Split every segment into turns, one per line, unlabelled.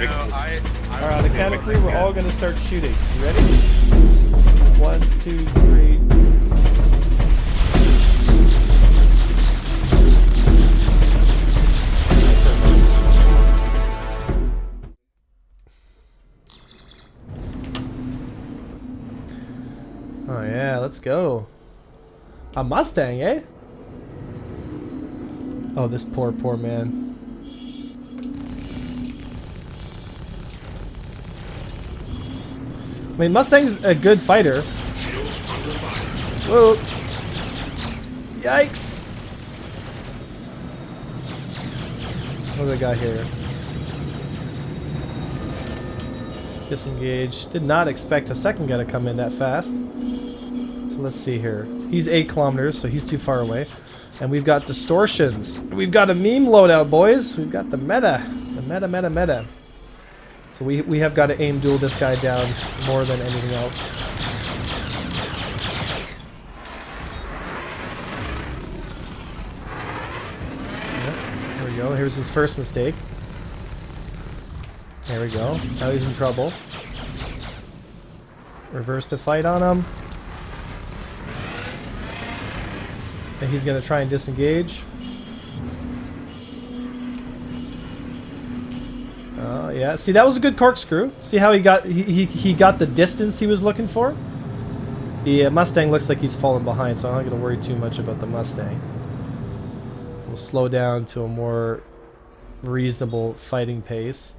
Alright, on the count of three, we're all gonna start shooting. You ready? 1, 2, 3. Oh yeah, let's go. A Mustang, eh? Oh, this poor man. I mean, Mustang's a good fighter. Whoa. Yikes. What do we got here? Disengage. Did not expect a second guy to come in that fast. So let's see here. He's 8 kilometers, so he's too far away. And we've got distortions. We've got a meme loadout, boys. We've got the meta. The meta. So we have got to aim duel this guy down more than anything else. Yep, there we go. Here's his first mistake. There we go. Now he's in trouble. Reverse the fight on him. And he's going to try and disengage. Yeah. See, that was a good corkscrew. See how he got the distance he was looking for? The Mustang looks like he's fallen behind, so I'm not going to worry too much about the Mustang. We'll slow down to a more reasonable fighting pace.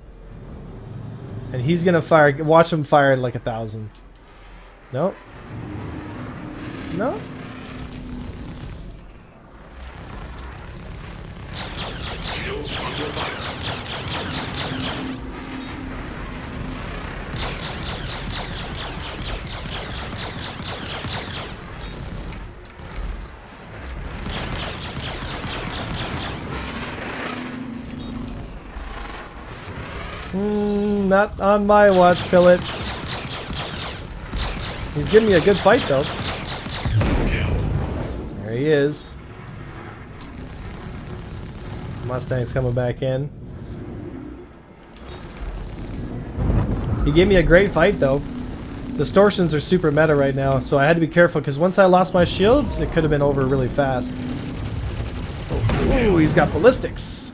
And he's going to fire. Watch him fire at like 1,000. Nope. No? Not on my watch, Pillet. He's giving me a good fight, though. There he is. Mustang's coming back in. He gave me a great fight, though. Distortions are super meta right now, so I had to be careful, because once I lost my shields, it could have been over really fast. Ooh, he's got ballistics.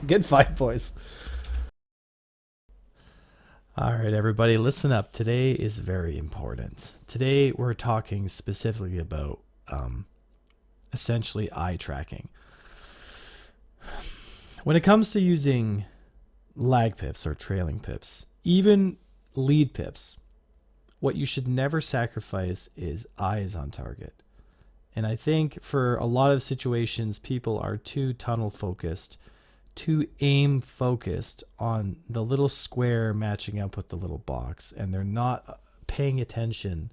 Good fight, boys. Alright everybody, listen up. Today is very important. Today we're talking specifically about essentially eye tracking. When it comes to using lag pips or trailing pips, even lead pips, what you should never sacrifice is eyes on target. And I think for a lot of situations, people are too tunnel focused, too aim focused on the little square matching up with the little box, and they're not paying attention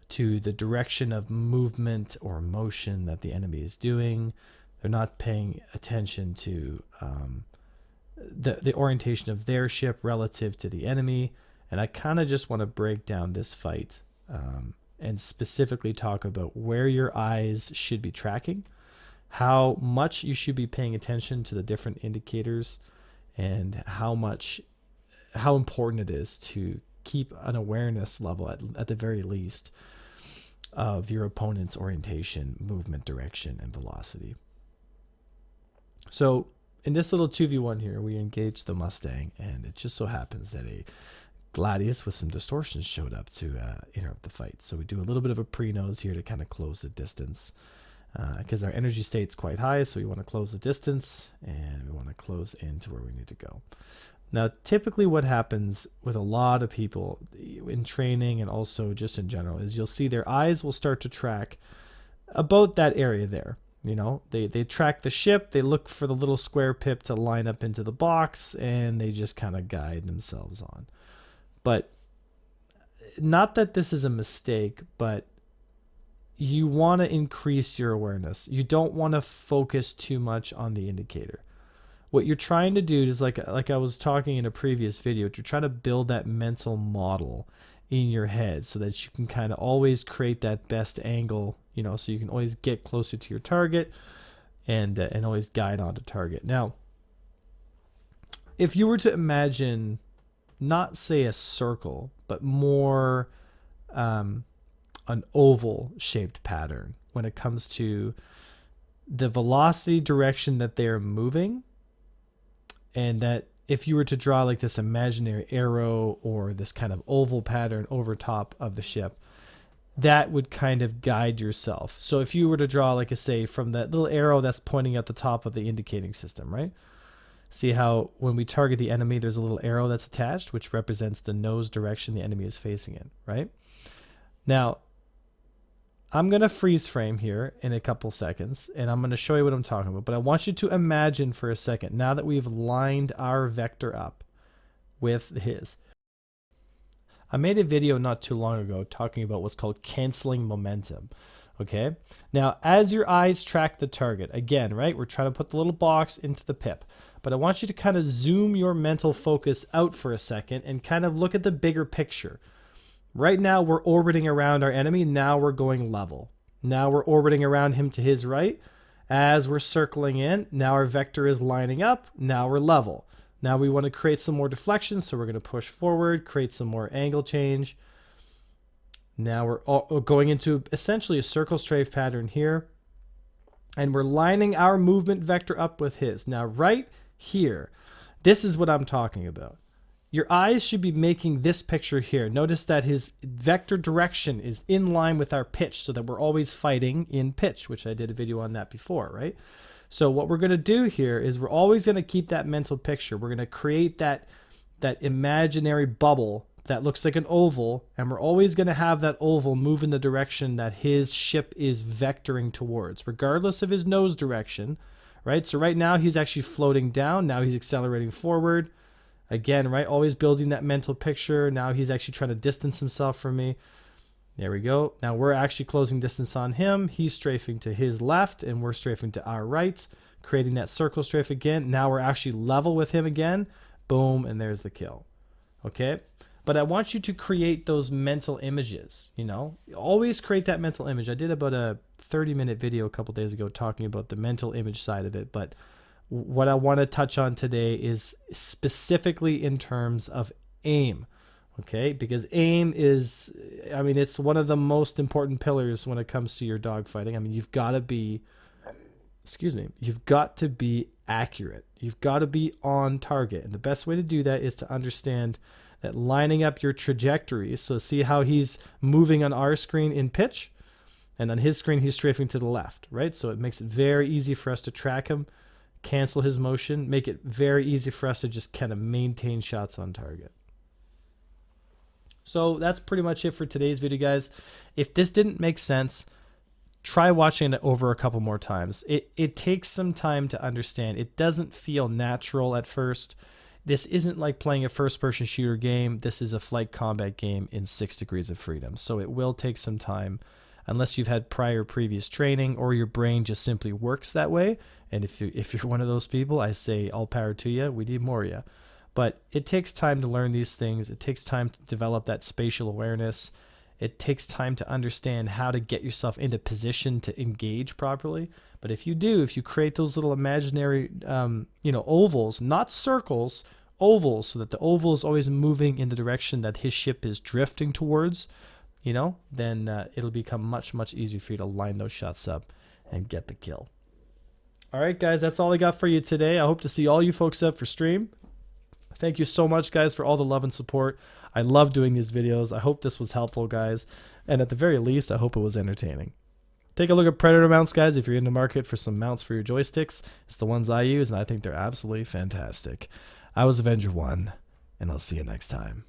to the direction of movement or motion that the enemy is doing. They're not paying attention to the orientation of their ship relative to the enemy. And I kind of just want to break down this fight and specifically talk about where your eyes should be tracking, how much you should be paying attention to the different indicators, and how important it is to keep an awareness level at the very least of your opponent's orientation, movement, direction, and velocity. So in this little 2v1 here, we engaged the Mustang, and it just so happens that a Gladius with some distortions showed up to interrupt the fight. So we do a little bit of a pre-nose here to kind of close the distance. Because our energy state's quite high, so we want to close the distance and we want to close into where we need to go. Now, typically what happens with a lot of people in training and also just in general is you'll see their eyes will start to track about that area there. You know, they track the ship, they look for the little square pip to line up into the box, and they just kind of guide themselves on. But not that this is a mistake, but you want to increase your awareness. You don't want to focus too much on the indicator. What you're trying to do is like I was talking in a previous video, you're trying to build that mental model in your head so that you can kind of always create that best angle, you know, so you can always get closer to your target and always guide onto target. Now, if you were to imagine, not say a circle, but more an oval shaped pattern when it comes to the velocity direction that they're moving, and that if you were to draw like this imaginary arrow or this kind of oval pattern over top of the ship, that would kind of guide yourself. So if you were to draw, like I say, from that little arrow that's pointing at the top of the indicating system, right? See how when we target the enemy, there's a little arrow that's attached, which represents the nose direction the enemy is facing in, right? Now, I'm going to freeze frame here in a couple seconds, and I'm going to show you what I'm talking about. But I want you to imagine for a second, now that we've lined our vector up with his. I made a video not too long ago talking about what's called canceling momentum. Okay. Now, as your eyes track the target, again, right, we're trying to put the little box into the pip, but I want you to kind of zoom your mental focus out for a second and kind of look at the bigger picture. Right now, we're orbiting around our enemy. Now we're going level. Now we're orbiting around him to his right. As we're circling in, now our vector is lining up. Now we're level. Now we want to create some more deflection, so we're going to push forward, create some more angle change. Now we're going into essentially a circle strafe pattern here, and we're lining our movement vector up with his. Now right here, this is what I'm talking about. Your eyes should be making this picture here. Notice that his vector direction is in line with our pitch, so that we're always fighting in pitch, which I did a video on that before, right? So what we're going to do here is we're always going to keep that mental picture. We're going to create that imaginary bubble that looks like an oval, and we're always going to have that oval move in the direction that his ship is vectoring towards, regardless of his nose direction, right? So right now he's actually floating down. Now he's accelerating forward. Again, right, always building that mental picture. Now he's actually trying to distance himself from me. There we go. Now we're actually closing distance on him. He's strafing to his left, and we're strafing to our right, creating that circle strafe again. Now we're actually level with him again. Boom, and there's the kill. Okay? But I want you to create those mental images, you know? Always create that mental image. I did about a 30-minute video a couple days ago talking about the mental image side of it, but what I want to touch on today is specifically in terms of aim, okay? Because aim is, I mean, it's one of the most important pillars when it comes to your dogfighting. I mean, you've got to be, you've got to be accurate. You've got to be on target. And the best way to do that is to understand that lining up your trajectories. So see how he's moving on our screen in pitch, and on his screen, he's strafing to the left, right? So it makes it very easy for us to track him, cancel his motion, make it very easy for us to just kind of maintain shots on target. So that's pretty much it for today's video, guys. If this didn't make sense, try watching it over a couple more times. It takes some time to understand. It doesn't feel natural at first. This isn't like playing a first-person shooter game. This is a flight combat game in 6 degrees of freedom. So it will take some time, unless you've had previous training or your brain just simply works that way. And if you're one of those people, I say all power to you. We need more of you. But it takes time to learn these things. It takes time to develop that spatial awareness. It takes time to understand how to get yourself into position to engage properly. But if you create those little imaginary, ovals, not circles, ovals, so that the oval is always moving in the direction that his ship is drifting towards, then it'll become much, much easier for you to line those shots up and get the kill. All right, guys, that's all I got for you today. I hope to see all you folks up for stream. Thank you so much, guys, for all the love and support. I love doing these videos. I hope this was helpful, guys. And at the very least, I hope it was entertaining. Take a look at Predator mounts, guys, if you're in the market for some mounts for your joysticks. It's the ones I use, and I think they're absolutely fantastic. I was Avenger 1, and I'll see you next time.